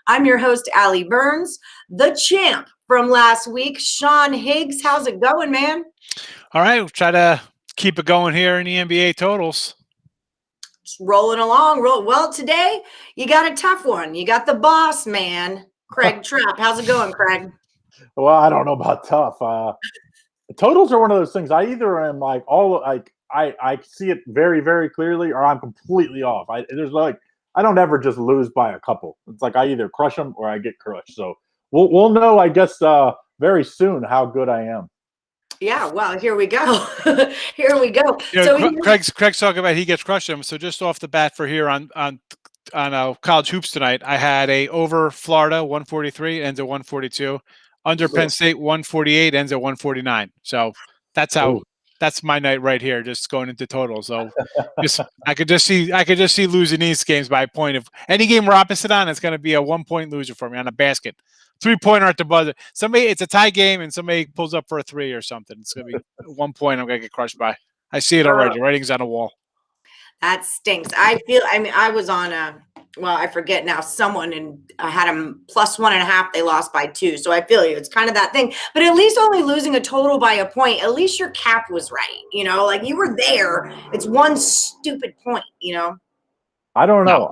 I'm your host, Allie Burns, the champ from last week, Sean Higgs. How's it going, man? All right, we'll try to keep it going here in the NBA totals. Just rolling along. Well, today you got a tough one. You got the boss man, Craig Trapp. How's it going, Craig? Well, I don't know about tough. Totals are one of those things. I either am like I see it very, very clearly, or I'm completely off. I don't ever just lose by a couple. It's like I either crush them or I get crushed. So we'll know, I guess, very soon how good I am. Yeah, well, here we go. Here we go. You know, Craig's talking about he gets crushed him. So just off the bat for here on college hoops tonight, I had a over Florida 143 ends at 142, under Penn State 148 ends at 149. So that's my night right here, just going into total. So I could just see losing these games by a point. Of any game we're opposite on, it's going to be a 1 point loser for me on a basket. 3-pointer at the buzzer. It's a tie game, and somebody pulls up for a three or something. It's going to be 1 point I'm going to get crushed by. I see it already. The writing's on the wall. That stinks. I was on I forget now, someone, and I had them +1.5. They lost by 2. So I feel you. It's kind of that thing. But at least only losing a total by a point, at least your cap was right. You know, like you were there. It's one stupid point, you know? I don't know.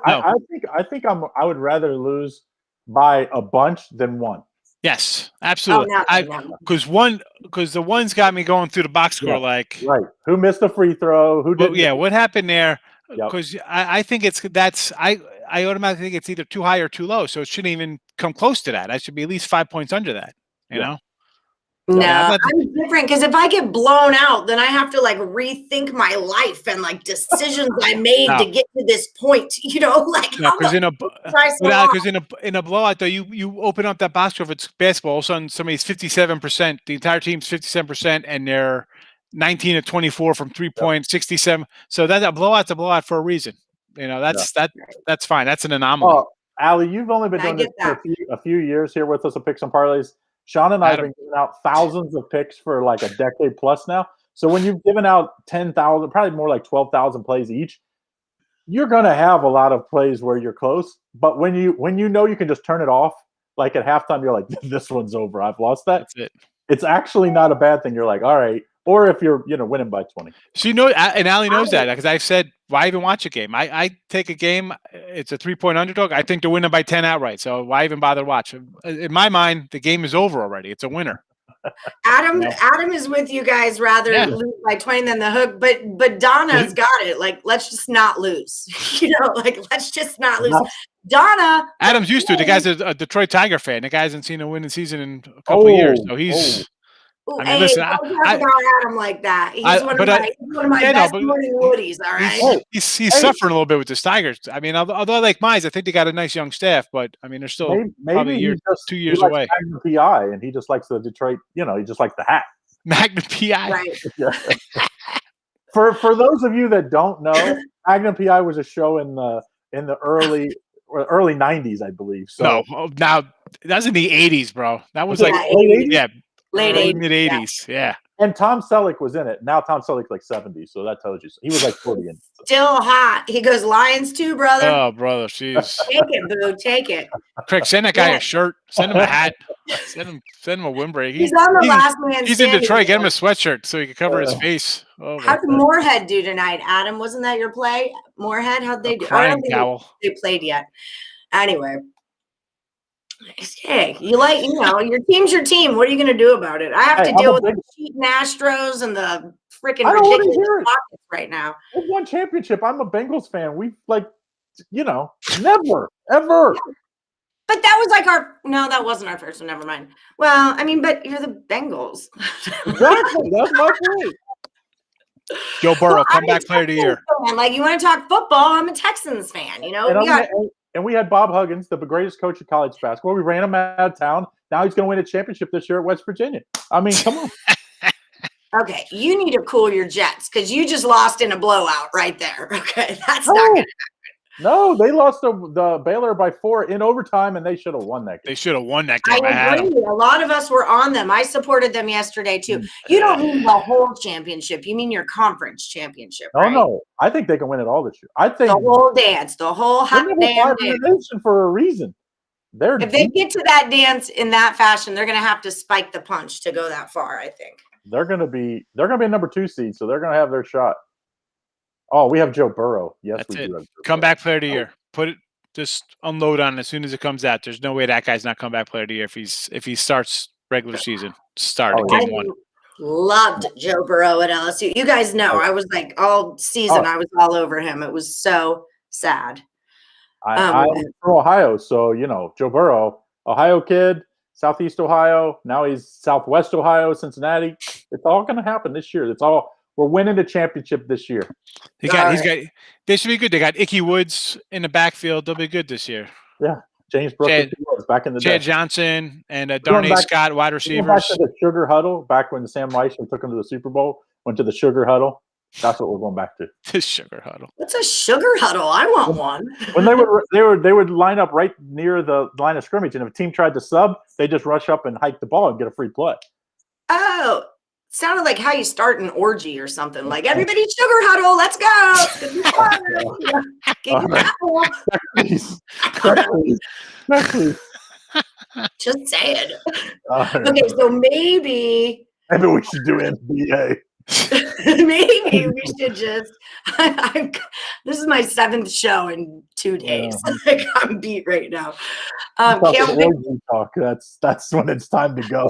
I think I would rather lose by a bunch than one. Yes, absolutely. Because the ones got me going through the box score, right. Who missed the free throw? Who did? Yeah, what happened there? Because I think I automatically think it's either too high or too low, so it shouldn't even come close to that. I should be at least 5 points under that. You know. No, I'm different because if I get blown out, then I have to like rethink my life and like decisions I made to get to this point. You know, like because in a blowout though, you open up that box score. If it's basketball, all of a sudden somebody's 57%, the entire team's 57%, and they're 19 of 24 from 3 points, 67. So that a blowout's a blowout for a reason. You know, that's fine. That's an anomaly. Well, Allie, you've only been doing this for a few years here with us at Picks and Parlays. Sean and I have been giving out thousands of picks for like a decade plus now. So when you've given out 10,000, probably more like 12,000 plays each, you're going to have a lot of plays where you're close. But when you know you can just turn it off, like at halftime, you're like, this one's over. I've lost that. That's it. It's actually not a bad thing. You're like, all right. Or if you're winning by 20. So and Allie knows that because I've said, why even watch a game? I take a game, it's a 3-point underdog. I think to win it by 10 outright. So why even bother watch? In my mind, the game is over already. It's a winner. Adam is with you guys rather lose by 20 than the hook, but Donna's got it. Like, let's just not lose. You know, like let's just not lose. Donna. Adam's used to it. The guy's a Detroit Tiger fan. The guy hasn't seen a winning season in a couple of years. So he's listen, don't talk about Adam like that. He's one of my best morning woodies, all right? He's suffering a little bit with the Tigers. I mean, although I like Mize, I think they got a nice young staff, but I mean, they're still probably 2 years away. Magnum PI, and he just likes the Detroit, he just likes the hat. Magnum PI. Right. For those of you that don't know, Magnum PI was a show in the early 90s, I believe. So now that was in the 80s, bro. That was late 80s? Yeah. Late mid 80s, yeah. And Tom Selleck was in it. Now Tom Selleck's like 70, so that tells you. He was like 40 in it. Still hot. He goes Lions too, brother. Oh, brother, jeez. Take it, boo. Take it. Craig, send that guy a shirt. Send him a hat. Send him a windbreak. He's on the last man. He's in Detroit. Get him a sweatshirt so he can cover his face. Oh, how did Moorhead do tonight, Adam? Wasn't that your play? Moorhead? How'd they do? I don't think they played yet. Anyway. Hey, your team's your team. What are you going to do about it? I have to deal with the cheating Astros and the freaking ridiculous Rockets right now. We've won championship. I'm a Bengals fan. We never, ever. Yeah. But that was no, that wasn't our first one. Never mind. Well, I mean, but you're the Bengals. Exactly. That's my point. Joe Burrow, comeback player of the year. Like, you want to talk football? I'm a Texans fan. And we had Bob Huggins, the greatest coach of college basketball. We ran him out of town. Now he's going to win a championship this year at West Virginia. I mean, come on. Okay, you need to cool your jets because you just lost in a blowout right there. Okay, that's not going to happen. No, they lost the Baylor by 4 in overtime, and they should have won that game. They should have won that game. I agree. A lot of us were on them. I supported them yesterday, too. You don't mean the whole championship. You mean your conference championship, right? No. I think they can win it all this year. I think the whole dance, the whole hot damn dance. For a reason. If they get to that dance in that fashion, they're going to have to spike the punch to go that far, I think. They're going to be a number 2 seed, so they're going to have their shot. Oh, we have Joe Burrow. Yes, That's we it. do have Joe Comeback player of the year. Just unload on as soon as it comes out. There's no way that guy's not comeback player of the year if he starts regular season. Game 1. Loved Joe Burrow at LSU. You guys know I was like all season. I was all over him. It was so sad. I'm from Ohio, so Joe Burrow, Ohio kid, Southeast Ohio. Now he's Southwest Ohio, Cincinnati. It's all going to happen this year. We're winning the championship this year. They should be good. They got Icky Woods in the backfield. They'll be good this year. Yeah, James Brooks back in the day. Chad Johnson and Darnay Scott, wide receivers. Back to the Sugar Huddle, back when Sam Leishman took him to the Super Bowl, went to the Sugar Huddle. That's what we're going back to. The Sugar Huddle. What's a Sugar Huddle? I want one. When they would line up right near the line of scrimmage, and if a team tried to sub, they just rush up and hike the ball and get a free play. Oh, sounded like how you start an orgy or something. Like, everybody Sugar Huddle, let's go. Please. Just saying. Okay, so maybe we should do NBA. Maybe we should just. This is my 7th show in 2 days. Like, I'm beat right now. Talk. That's when it's time to go.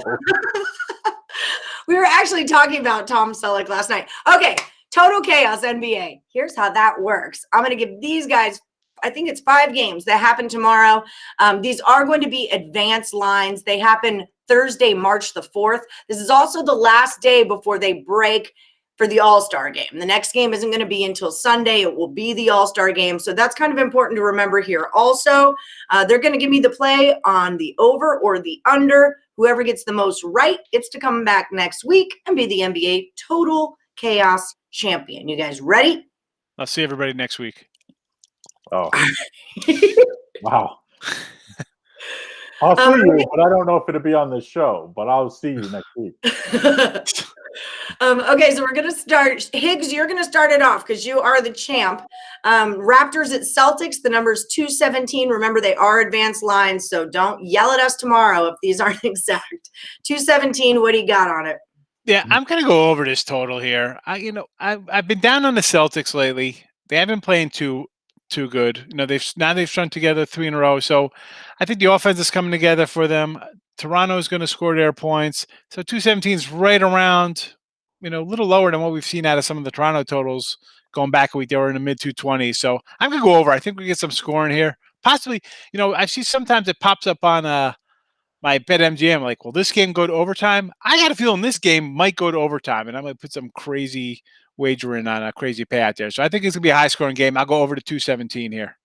We were actually talking about Tom Selleck last night. Okay, Total Chaos NBA. Here's how that works. I'm going to give these guys, I think it's 5 games that happen tomorrow. These are going to be advanced lines. They happen Thursday, March the 4th. This is also the last day before they break for the All-Star game. The next game isn't going to be until Sunday. It will be the All-Star game. So that's kind of important to remember here. Also, they're going to give me the play on the over or the under. Whoever gets the most right gets to come back next week and be the NBA Total Chaos champion. You guys ready? I'll see everybody next week. Oh. Wow. I'll see you, but I don't know if it'll be on this show, but I'll see you next week. Okay, so we're going to start. Higgs, you're going to start it off because you are the champ. Raptors at Celtics, the number's 217. Remember, they are advanced lines, so don't yell at us tomorrow if these aren't exact. 217, what do you got on it? Yeah, I'm going to go over this total here. I've been down on the Celtics lately. They haven't been playing too good. They've strung together 3 in a row. So I think the offense is coming together for them. Toronto is going to score their points. So 217 is right around, a little lower than what we've seen out of some of the Toronto totals going back a week. They were in the mid 220s. So I'm going to go over. I think we get some scoring here. Possibly, I see sometimes it pops up on my BetMGM, like, will this game go to overtime? I got a feeling this game might go to overtime, and I might put some crazy wagering on a crazy payout there. So I think it's going to be a high-scoring game. I'll go over to 217 here.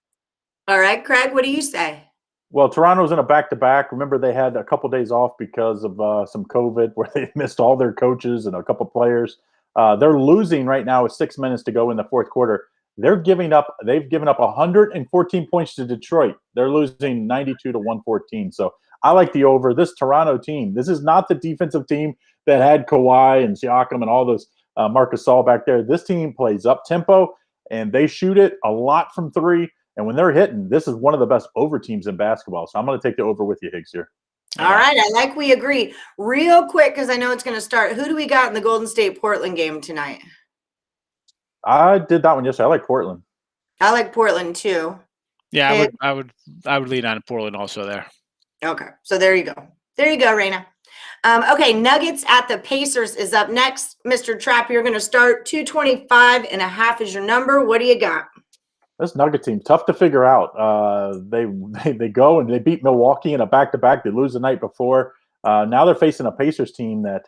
All right, Craig, what do you say? Well, Toronto's in a back-to-back. Remember, they had a couple days off because of some COVID where they missed all their coaches and a couple players. They're losing right now with 6 minutes to go in the fourth quarter. They've given up 114 points to Detroit. They're losing 92 to 114. So I like the over. This Toronto team, this is not the defensive team that had Kawhi and Siakam and all those Marc Gasol back there. This team plays up tempo, and they shoot it a lot from 3. And when they're hitting, this is one of the best over teams in basketball. So I'm going to take the over with you, Higgs, here. All right. I like we agree. Real quick, because I know it's going to start. Who do we got in the Golden State-Portland game tonight? I did that one yesterday. I like Portland. I like Portland, too. Yeah, I would lean on Portland also there. Okay. So there you go. There you go, Raina. Okay, Nuggets at the Pacers is up next. Mr. Trapp, you're going to start. 225.5 is your number. What do you got? This Nugget team, tough to figure out. They go and they beat Milwaukee in a back-to-back. They lose the night before. Now they're facing a Pacers team that,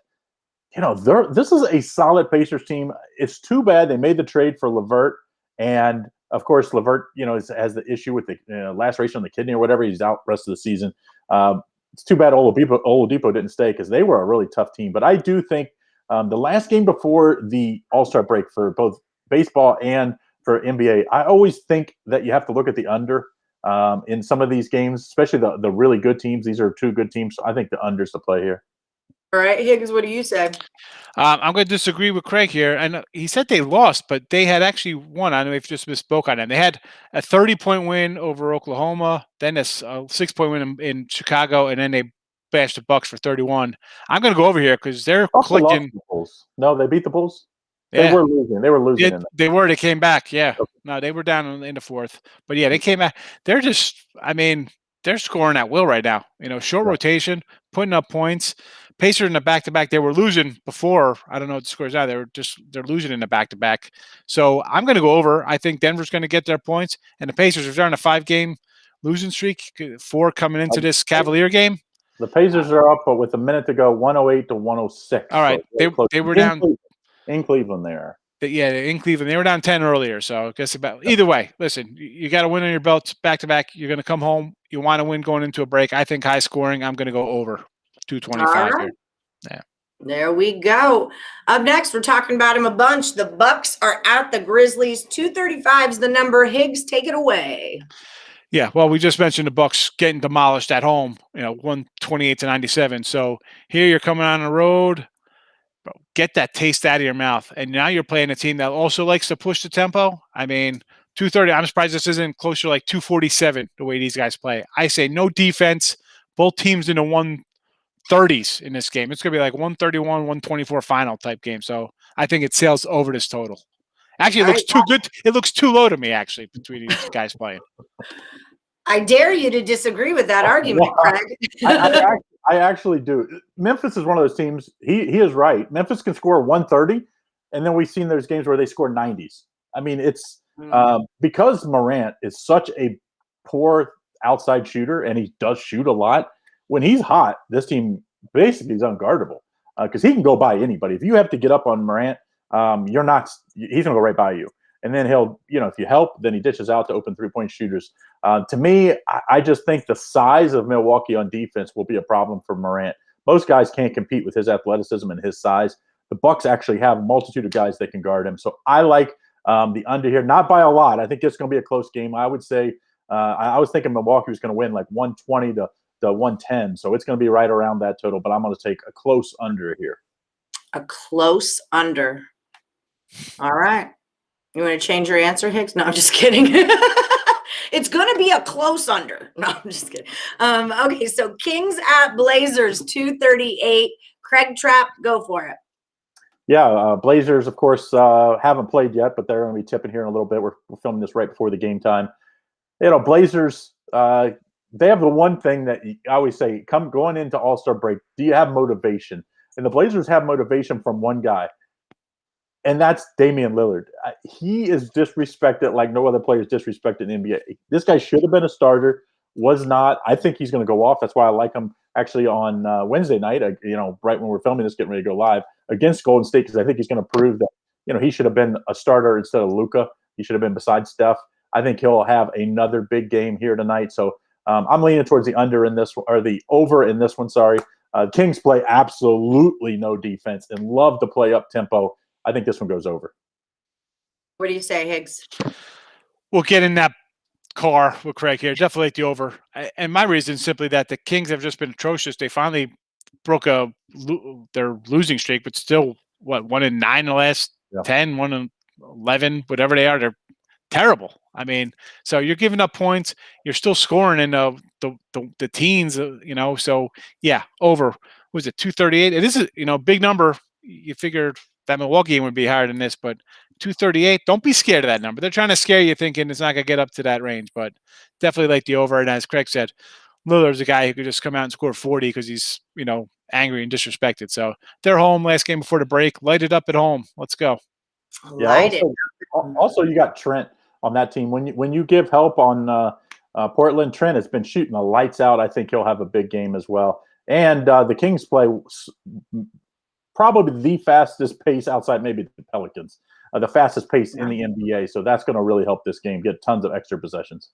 this is a solid Pacers team. It's too bad they made the trade for LeVert. And, of course, LeVert, has the issue with the laceration on the kidney or whatever. He's out the rest of the season. It's too bad Oladipo didn't stay because they were a really tough team. But I do think the last game before the All-Star break for both baseball and for NBA, I always think that you have to look at the under in some of these games, especially the really good teams. These are 2 good teams. So I think the under's the play here. All right, Higgs, what do you say? I'm going to disagree with Craig here. And he said they lost, but they had actually won. I know we've just misspoke on them. They had a 30-point win over Oklahoma, then a 6-point win in Chicago, and then they bashed the Bucks for 31. I'm going to go over here because they're clicking. The Bulls. No, they beat the Bulls. Yeah. They were losing. They were losing. Yeah, they were. They came back. Yeah. Okay. No, they were down in the fourth. But yeah, they came back. They're just, I mean, they're scoring at will right now. Short rotation, putting up points. Pacers in the back-to-back, they were losing before. I don't know what the scores are. They're losing in the back-to-back. So I'm going to go over. I think Denver's going to get their points, and the Pacers are on a 5-game losing streak, 4 coming into this Cavalier game. The Pacers are up, but with a minute to go, 108 to 106. All right, so they were down in Cleveland. There. Yeah, in Cleveland. They were down 10 earlier, so I guess either way. Listen, you got to win on your belts back-to-back. You're going to come home. You want to win going into a break. I think high scoring. I'm going to go over 225 here. Yeah. There we go. Up next, we're talking about him a bunch. The Bucks are at the Grizzlies. 235 is the number. Higgs, take it away. Yeah, well, we just mentioned the Bucks getting demolished at home, 128 to 97. So here you're coming on the road. Bro, get that taste out of your mouth. And now you're playing a team that also likes to push the tempo. I mean, 230, I'm surprised this isn't closer to like 247 the way these guys play. I say no defense. Both teams in the 130s in this game. It's going to be like 131, 124 final type game. So I think it sails over this total. Actually, it looks too good. It looks too low to me, actually, between these guys playing. I dare you to disagree with that argument, Craig. I actually do. Memphis is one of those teams. He is right. Memphis can score 130, and then we've seen those games where they score 90s. I mean, it's because Morant is such a poor outside shooter, and he does shoot a lot. When he's hot, this team basically is unguardable because he can go by anybody. If you have to get up on Morant, he's going to go right by you. And then he'll, if you help, then he dishes out to open three-point shooters. To me, I just think the size of Milwaukee on defense will be a problem for Morant. Most guys can't compete with his athleticism and his size. The Bucks actually have a multitude of guys that can guard him. So I like the under here, not by a lot. I think it's going to be a close game. I would say I was thinking Milwaukee was going to win like 120 to 110. So it's going to be right around that total, but I'm going to take a close under here. A close under. All right. You want to change your answer, Higgs? No, I'm just kidding. It's going to be a close under. No, I'm just kidding. Okay, so Kings at Blazers, 238. Craig Trapp, go for it. Yeah, Blazers, of course, haven't played yet, but they're going to be tipping here in a little bit. We're filming this right before the game time. Blazers, they have the one thing that I always say, going into All-Star break, do you have motivation? And the Blazers have motivation from one guy. And that's Damian Lillard. He is disrespected like no other player is disrespected in the NBA. This guy should have been a starter, was not. I think he's going to go off. That's why I like him actually on Wednesday night, right when we're filming this, getting ready to go live, against Golden State, because I think he's going to prove that, he should have been a starter instead of Luka. He should have been beside Steph. I think he'll have another big game here tonight. So I'm leaning towards the under in this one, or the over in this one, sorry. Kings play absolutely no defense and love to play up tempo. I think this one goes over. What do you say, Higgs? We'll get in that car with Craig here. Definitely like the over. And my reason is simply that the Kings have just been atrocious. They finally broke their losing streak, but still, 1 in 9 in the last 10, 1 in 11, whatever they are. They're terrible. I mean, so you're giving up points. You're still scoring in the teens, So, yeah, over. Was it 238? It is a big number. You figured that Milwaukee game would be higher than this, but 238, don't be scared of that number. They're trying to scare you thinking it's not going to get up to that range, but definitely like the over. And as Craig said, Lillard's a guy who could just come out and score 40 because he's, angry and disrespected. So they're home last game before the break. Light it up at home. Let's go. Yeah. Also, you got Trent on that team. When you give help on Portland, Trent has been shooting the lights out. I think he'll have a big game as well. And the Kings play probably the fastest pace outside maybe the Pelicans, the fastest pace in the NBA. So that's going to really help this game get tons of extra possessions.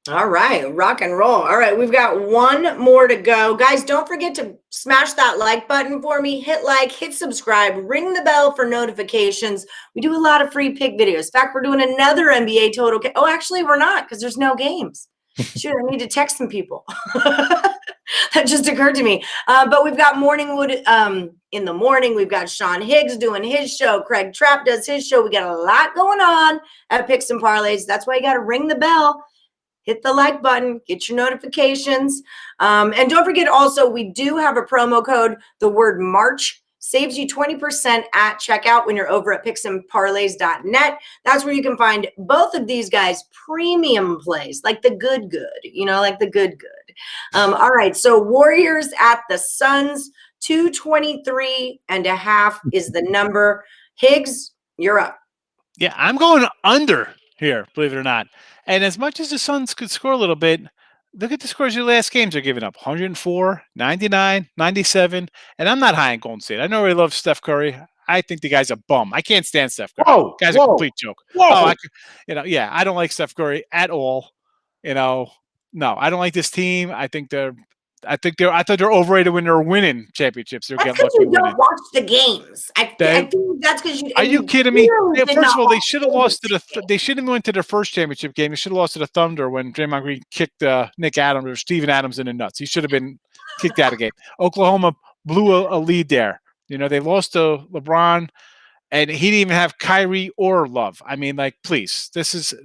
All right, rock and roll. All right, we've got one more to go. Guys, don't forget to smash that like button for me. Hit like, hit subscribe, ring the bell for notifications. We do a lot of free pick videos. In fact, we're doing another NBA total. Oh, actually, we're not because there's no games. Shoot, I need to text some people. That just occurred to me. But we've got Morningwood in the morning. We've got Sean Higgs doing his show. Craig Trapp does his show. We got a lot going on at Picks and Parlays. That's why you got to ring the bell. Hit the like button, get your notifications. And don't forget also, we do have a promo code. The word March saves you 20% at checkout when you're over at picksandparlays.net. That's where you can find both of these guys' premium plays, like the good, like the good. All right, so Warriors at the Suns, 223.5 is the number. Higgs, you're up. Yeah, I'm going under here, believe it or not. And as much as the Suns could score a little bit, look at the scores your last games are giving up. 104, 99, 97. And I'm not high on Golden State. I know we love Steph Curry. I think the guy's a bum. I can't stand Steph Curry. Whoa, the guy's a complete joke. Whoa. I don't like Steph Curry at all. No, I don't like this team. I thought they're overrated when they're winning championships. They're getting lucky. You don't watch the games. I think that's because you. Are you kidding me? First of all, they should have lost to they shouldn't have went to their first championship game. They should have lost to the Thunder when Draymond Green kicked Nick Adams or Steven Adams in the nuts. He should have been kicked out of the game. Oklahoma blew a lead there. They lost to LeBron, and he didn't even have Kyrie or Love. I mean, please, this is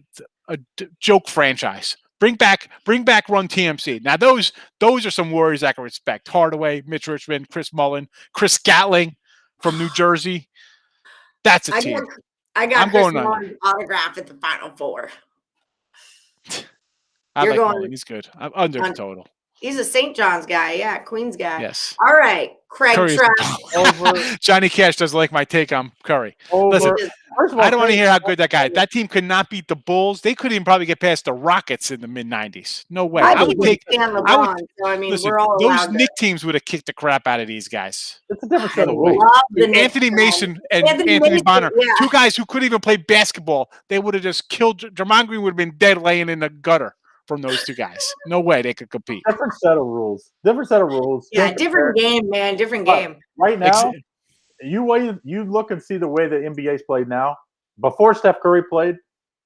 a joke franchise. Bring back Run TMC. Now those are some Warriors I can respect. Hardaway, Mitch Richmond, Chris Mullin, Chris Gatling from New Jersey. That's a team. I'm Chris Mullin's autograph at the Final Four. Mullin. He's good. I'm under the total. He's a St. John's guy. Yeah, Queens guy. Yes. All right. Craig Trapp. Over. Johnny Cash doesn't like my take on Curry. Over. Listen, first of all, I don't want to hear how good that guy. That team could not beat the Bulls. They couldn't even probably get past the Rockets in the mid '90s. No way. I would take LeBron. We're all those Knicks teams would have kicked the crap out of these guys. It's a different set of rules. Anthony Mason and Anthony Bonner, two guys who couldn't even play basketball. They would have just killed. Draymond Green would have been dead laying in the gutter from those two guys. No way they could compete. Different set of rules. Yeah, different game, man. Different game. Right now, you look and see the way the NBA's played now. Before Steph Curry played,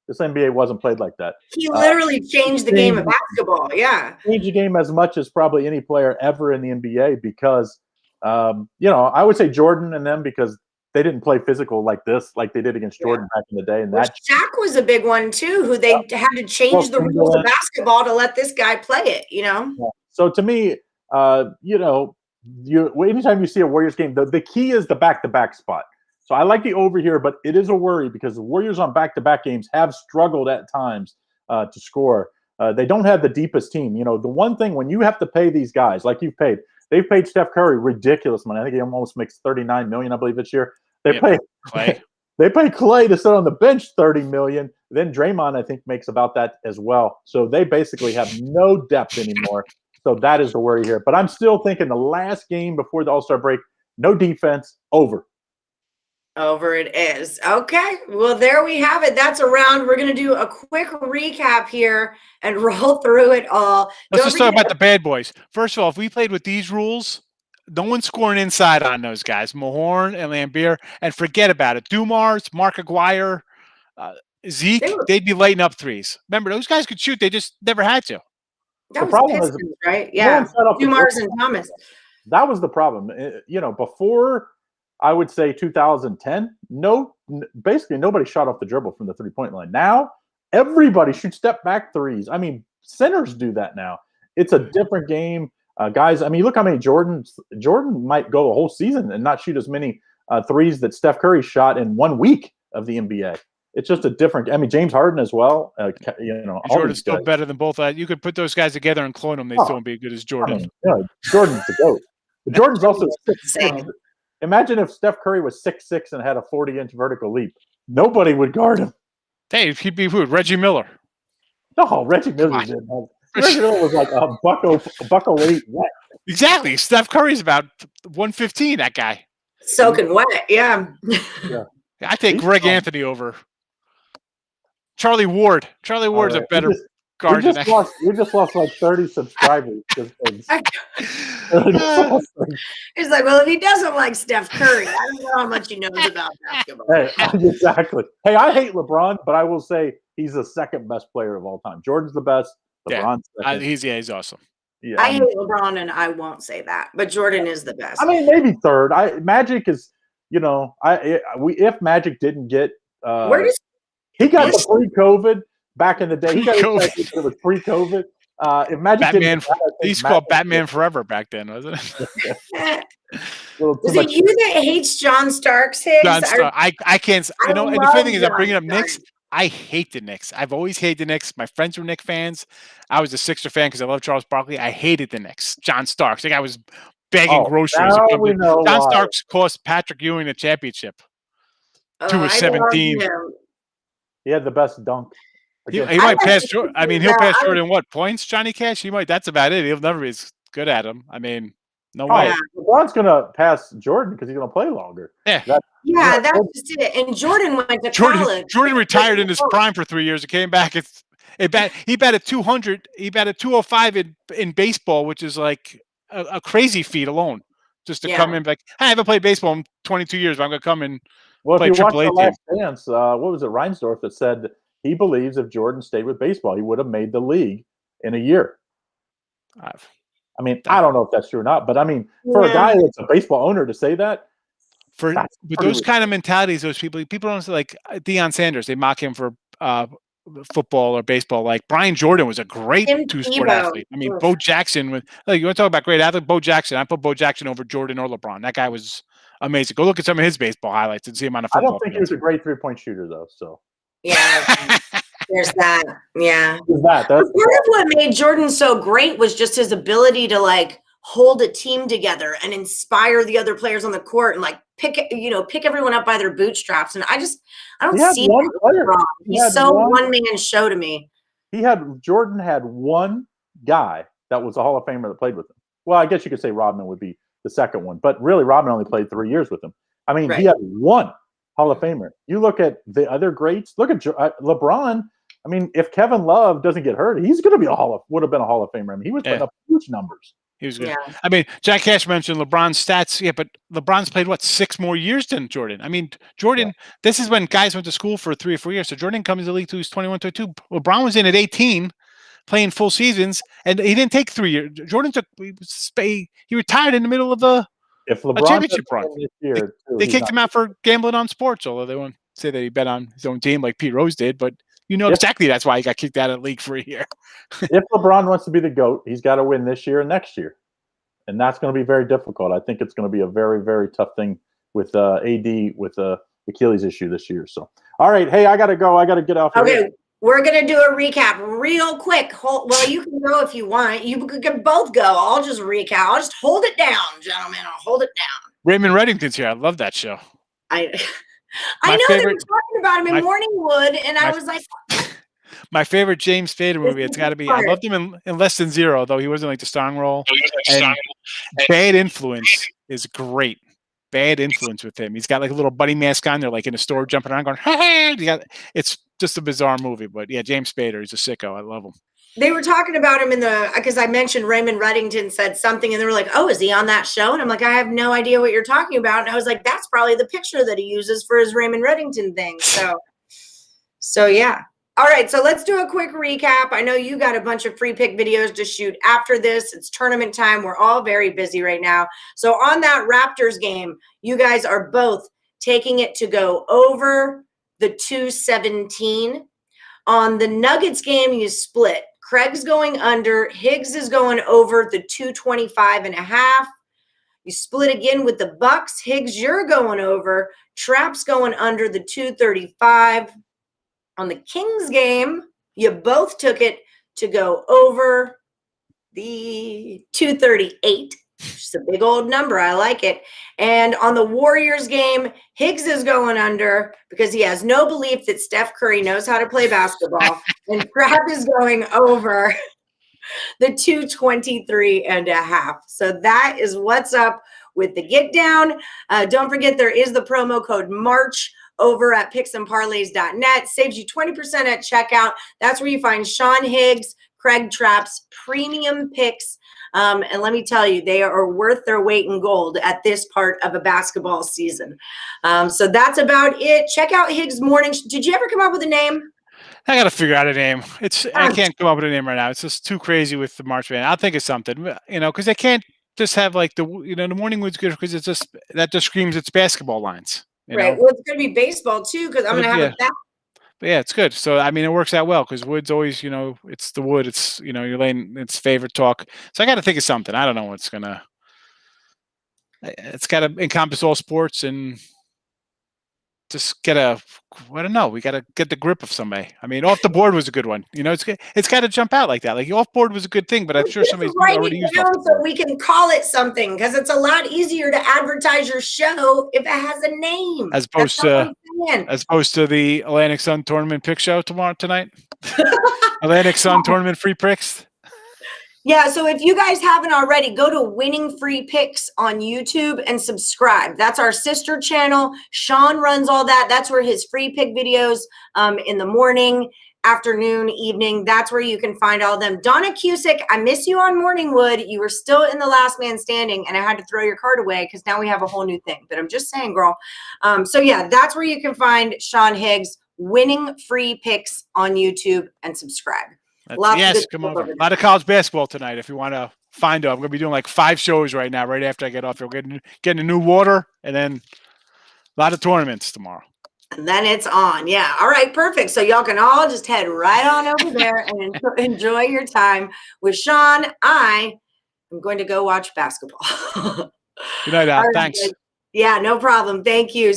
this NBA wasn't played like that. He literally changed the game of basketball. Yeah. Changed the game as much as probably any player ever in the NBA because, I would say Jordan and them because they didn't play physical like this, like they did against Jordan back in the day. And that Shaq was a big one too, who they had to change the rules of basketball to let this guy play it. Yeah. So to me, anytime you see a Warriors game, the key is the back-to-back spot. So I like the over here, but it is a worry because the Warriors on back-to-back games have struggled at times to score. They don't have the deepest team. The one thing when you have to pay these guys like you've paid. They've paid Steph Curry ridiculous money. I think he almost makes $39 million, I believe, this year. They pay Clay. They pay Clay to sit on the bench $30 million. Then Draymond, I think, makes about that as well. So they basically have no depth anymore. So that is the worry here. But I'm still thinking the last game before the All-Star break, no defense, over. Over it is. Okay. Well, there we have it. That's a round. We're going to do a quick recap here and roll through it all. Let's just talk about the bad boys. First of all, if we played with these rules, no one's scoring inside on those guys, Mahorn and Lambier, and forget about it. Dumars, Mark Aguirre, Zeke, they'd be lighting up threes. Remember, those guys could shoot. They just never had to. That was Pistons, right? Yeah. Dumars and Thomas. That was the problem. Before – I would say 2010, basically nobody shot off the dribble from the three-point line. Now, everybody shoots step-back threes. I mean, centers do that now. It's a different game. Guys, look how many Jordan might go a whole season and not shoot as many threes that Steph Curry shot in 1 week of the NBA. It's just a different – James Harden as well. Jordan's still better than both. You could put those guys together and clone them. They still won't be as good as Jordan. Jordan's the GOAT. But Jordan's also 6'6". Imagine if Steph Curry was 6'6" and had a 40-inch vertical leap. Nobody would guard him. Hey, he'd be who? Reggie Miller. No, Reggie Miller didn't have. Reggie Miller was like a buck 08 wet. Exactly. Steph Curry's about 115. That guy. Soaking wet. Yeah. I take Greg Anthony over Charlie Ward. Charlie Ward's a better guard. We just lost like 30 subscribers. He's like, well, if he doesn't like Steph Curry, I don't know how much he knows about basketball. Hey, exactly. Hey, I hate LeBron, but I will say he's the second best player of all time. Jordan's the best. LeBron's second. He's awesome. Yeah, I hate LeBron, and I won't say that, but Jordan is the best. I mean, maybe third. Magic is, if Magic didn't get, Where does he got the pre-COVID back in the day. He got it was pre-COVID. If Magic Batman, didn't, he used to call Batman Forever back then, wasn't it? Is it you that hates John Starks, Higgs? John Starks. I can't. And the funny thing is, I'm bringing up Knicks. I hate the Knicks. I've always hated the Knicks. My friends were Knicks fans. I was a Sixer fan because I love Charles Barkley. I hated the Knicks. John Starks. Like I was begging groceries. John Starks cost Patrick Ewing the championship. 2-17. He had the best dunk. He might pass Jordan. I mean, he'll pass Jordan what points? Johnny Cash. He might. That's about it. He'll never be as good at him. I mean, no way. LeBron's gonna pass Jordan because he's gonna play longer. Yeah, that's just it. And Jordan went to college. Jordan retired in his prime for 3 years. He came back. He batted 200. He batted 205 in baseball, which is like a crazy feat alone. Just to come in like, I haven't played baseball in 22 years, but I'm gonna come and play if you watch AAA The Last Dance, what was it, Reinsdorf that said he believes if Jordan stayed with baseball, he would have made the league in a year. I mean, I don't know if that's true or not, but I mean, for a guy that's a baseball owner to say that, with those kind of mentalities, those people don't say like Deion Sanders. They mock him for football or baseball. Like Brian Jordan was a great two-sport athlete. I mean, Bo Jackson. You want to talk about great athlete? Bo Jackson. I put Bo Jackson over Jordan or LeBron. That guy was amazing. Go look at some of his baseball highlights and see him on a football. I don't think he was a great three-point shooter though. So yeah. There's that. Yeah. Part of what made Jordan so great was just his ability to like hold a team together and inspire the other players on the court and like pick everyone up by their bootstraps. And I don't see that wrong. He's so one-man show to me. Jordan had one guy that was a Hall of Famer that played with him. Well, I guess you could say Rodman would be the second one, but really Rodman only played 3 years with him. I mean, he had one Hall of Famer. You look at the other greats. Look at LeBron. I mean, if Kevin Love doesn't get hurt, he's going to be would have been a Hall of Famer. I mean, he was putting up huge numbers. He was good. Yeah. I mean, Jack Cash mentioned LeBron's stats. Yeah, but LeBron's played 6 more years than Jordan. I mean, Jordan. This is when guys went to school for 3 or 4 years. So Jordan comes to the league till he's 21, 22. LeBron was in at 18, playing full seasons, and he didn't take 3 years. Jordan he retired in the middle of a championship run. They kicked him out for gambling on sports, although they won't say that he bet on his own team like Pete Rose did, but. Exactly that's why he got kicked out of the league for a year. If LeBron wants to be the GOAT, he's got to win this year and next year. And that's going to be very difficult. I think it's going to be a very, very tough thing with AD with the Achilles issue this year. So, all right. Hey, I got to go. I got to get off here. Okay. We're going to do a recap real quick. Well, you can go if you want. You can both go. I'll just recap. I'll just hold it down, gentlemen. I'll hold it down. Raymond Reddington's here. I love that show. I know they were talking about him in Morningwood, and I was like, my favorite James Spader movie. It's got to be. I loved him in Less Than Zero, though he wasn't like the starring role. And Bad Influence is great. Bad Influence with him. He's got like a little bunny mask on. They're like in a store jumping around, going, "Hey!" It's just a bizarre movie, but yeah, James Spader. He's a sicko. I love him. They were talking about him because I mentioned Raymond Reddington said something and they were like, oh, is he on that show? And I'm like, I have no idea what you're talking about. And I was like, that's probably the picture that he uses for his Raymond Reddington thing. So yeah. All right. So let's do a quick recap. I know you got a bunch of free pick videos to shoot after this. It's tournament time. We're all very busy right now. So on that Raptors game, you guys are both taking it to go over the 217. On the Nuggets game, you split. Craig's going under. Higgs is going over the 225.5. You split again with the Bucks. Higgs, you're going over. Trapp's going under the 235. On the Kings game, you both took it to go over the 238. Just a big old number. I like it. And on the Warriors game, Higgs is going under because he has no belief that Steph Curry knows how to play basketball. And Trapp is going over the 223.5. So that is what's up with the Get Down. Don't forget, there is the promo code MARCH over at picksandparlays.net. Saves you 20% at checkout. That's where you find Sean Higgs, Craig Trapp's premium picks. And let me tell you, they are worth their weight in gold at this part of a basketball season. So that's about it. Check out Higgs Morning. Did you ever come up with a name? I got to figure out a name. I can't come up with a name right now. It's just too crazy with the March Madness. I'll think of something, because they can't just have like the morning wood's good because that just screams it's basketball lines. Right. Well, it's going to be baseball too because I'm going to have a bat. But yeah, it's good. So I mean, it works out well because wood's always, it's the wood. It's you're laying its favorite talk. So I got to think of something. I don't know what's gonna. It's got to encompass all sports and just I don't know. We got to get the grip of somebody. I mean, off the board was a good one. It's got to jump out like that. Like off board was a good thing, but I'm sure somebody's already used it. So we can call it something because it's a lot easier to advertise your show if it has a name. As opposed to the Atlantic Sun Tournament pick show tonight. Atlantic Sun Tournament free picks. Yeah, so if you guys haven't already, go to Winning Free Picks on YouTube and subscribe. That's our sister channel. Sean runs all that. That's where his free pick videos in the morning, afternoon, evening. That's where you can find all of them. Donna Cusick, I miss you on Morningwood. You were still in the last man standing, and I had to throw your card away because now we have a whole new thing. But I'm just saying, girl. So yeah, that's where you can find Sean Higgs, Winning Free Picks on YouTube, and subscribe. Yes, come over. A lot of college basketball tonight. If you want to find out, I'm going to be doing like 5 shows right now. Right after I get off here, we're getting a new water, and then a lot of tournaments tomorrow. And then it's on. Yeah. All right. Perfect. So y'all can all just head right on over there and enjoy your time with Sean. I am going to go watch basketball. Good night, Al. Thanks. Yeah. No problem. Thank you.